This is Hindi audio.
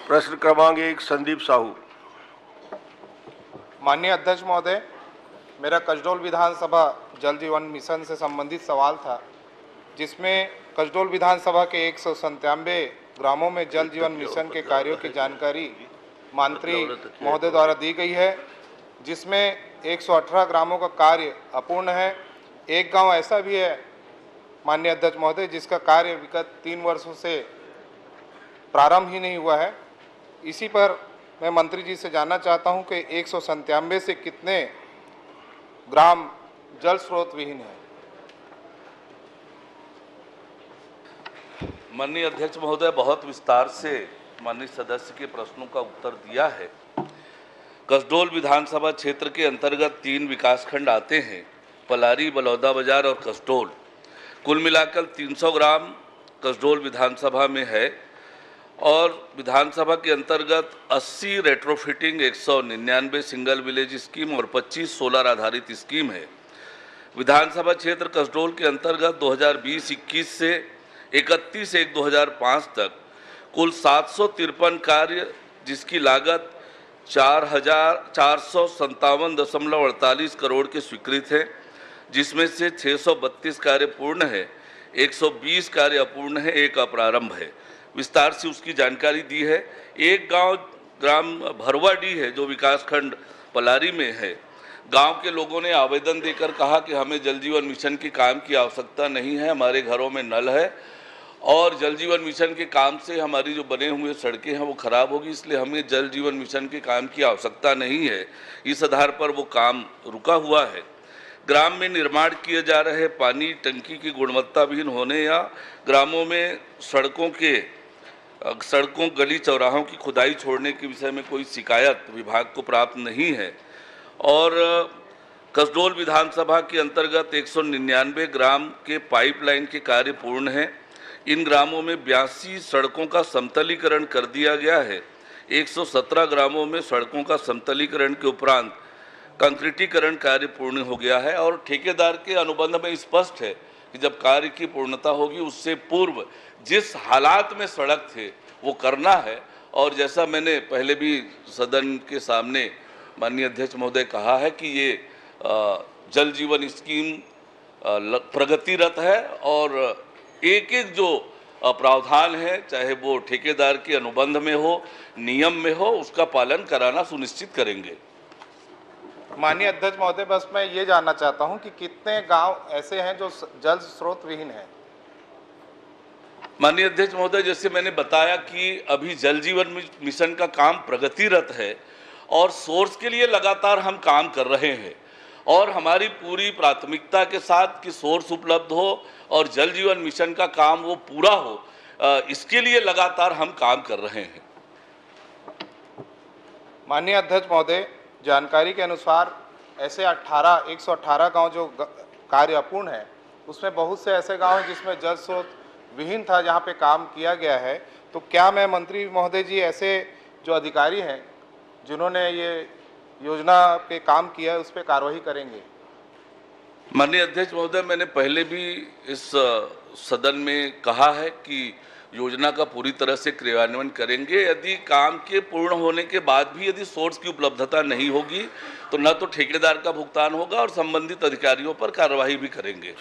प्रश्न क्रमांक 1 संदीप साहू। माननीय अध्यक्ष महोदय, मेरा कसडोल विधानसभा जल जीवन मिशन से संबंधित सवाल था, जिसमें कसडोल विधानसभा के 197 ग्रामों में जल जीवन मिशन के कार्यों की जानकारी मंत्री महोदय द्वारा दी गई है, जिसमें 118 ग्रामों का कार्य अपूर्ण है। एक गांव ऐसा भी है माननीय अध्यक्ष महोदय जिसका कार्य विगत 3 वर्षों से प्रारंभ ही नहीं हुआ है। इसी पर मैं मंत्री जी से जानना चाहता हूं कि 197 से कितने ग्राम जल स्रोत विहीन है। माननीय अध्यक्ष महोदय, बहुत विस्तार से माननीय सदस्य के प्रश्नों का उत्तर दिया है। कसडोल विधानसभा क्षेत्र के अंतर्गत 3 विकासखंड आते हैं, पलारी, बलौदा बाजार और कसडोल। कुल मिलाकर 300 ग्राम कसडोल विधानसभा में है और विधानसभा के अंतर्गत 80 रेट्रोफिटिंग, 199 सिंगल विलेज स्कीम और 25 सोलर आधारित स्कीम है। विधानसभा क्षेत्र कसडोल के अंतर्गत 2020-21 से 31/1/2005 तक कुल 753 कार्य, जिसकी लागत 4,457.48 करोड़ के स्वीकृत है, जिसमें से 632 कार्य पूर्ण है, 120 कार्य अपूर्ण है, 1 अप्रारंभ है। विस्तार से उसकी जानकारी दी है। एक ग्राम भरवाडी है जो विकासखंड पलारी में है। गांव के लोगों ने आवेदन देकर कहा कि हमें जल जीवन मिशन के काम की आवश्यकता नहीं है, हमारे घरों में नल है और जल जीवन मिशन के काम से हमारी जो बने हुए सड़कें हैं वो खराब होगी, इसलिए हमें जल जीवन मिशन के काम की आवश्यकता नहीं है। इस आधार पर वो काम रुका हुआ है। ग्राम में निर्माण किए जा रहे पानी टंकी की गुणवत्ता विहीन होने या ग्रामों में सड़कों गली चौराहों की खुदाई छोड़ने के विषय में कोई शिकायत विभाग को प्राप्त नहीं है। और कसडोल विधानसभा के अंतर्गत 199 ग्राम के पाइपलाइन के कार्य पूर्ण हैं। इन ग्रामों में 82 सड़कों का समतलीकरण कर दिया गया है। 117 ग्रामों में सड़कों का समतलीकरण के उपरांत कंक्रीटीकरण कार्य पूर्ण हो गया है और ठेकेदार के अनुबंध में स्पष्ट है कि जब कार्य की पूर्णता होगी उससे पूर्व जिस हालात में सड़क थे वो करना है। और जैसा मैंने पहले भी सदन के सामने माननीय अध्यक्ष महोदय कहा है कि ये जल जीवन स्कीम प्रगतिरत है और एक जो प्रावधान है, चाहे वो ठेकेदार के अनुबंध में हो, नियम में हो, उसका पालन कराना सुनिश्चित करेंगे। माननीय अध्यक्ष महोदय, बस मैं ये जानना चाहता हूं कि कितने गांव ऐसे हैं जो जल स्रोत विहीन हैं। माननीय अध्यक्ष महोदय, जैसे मैंने बताया कि अभी जल जीवन मिशन का काम प्रगतिरत है और सोर्स के लिए लगातार हम काम कर रहे हैं और हमारी पूरी प्राथमिकता के साथ कि सोर्स उपलब्ध हो और जल जीवन मिशन का काम वो पूरा हो, इसके लिए लगातार हम काम कर रहे हैं। माननीय अध्यक्ष महोदय, जानकारी के अनुसार ऐसे 118 गांव जो कार्य अपूर्ण है, उसमें बहुत से ऐसे गांव हैं जिसमें जल स्रोत विहीन था, जहां पे काम किया गया है। तो क्या मैं मंत्री महोदय जी ऐसे जो अधिकारी हैं जिन्होंने ये योजना पे काम किया है उस पर कार्रवाई करेंगे? माननीय अध्यक्ष महोदय, मैंने पहले भी इस सदन में कहा है कि योजना का पूरी तरह से क्रियान्वयन करेंगे। यदि काम के पूर्ण होने के बाद भी यदि सोर्स की उपलब्धता नहीं होगी तो न तो ठेकेदार का भुगतान होगा और संबंधित अधिकारियों पर कार्रवाई भी करेंगे।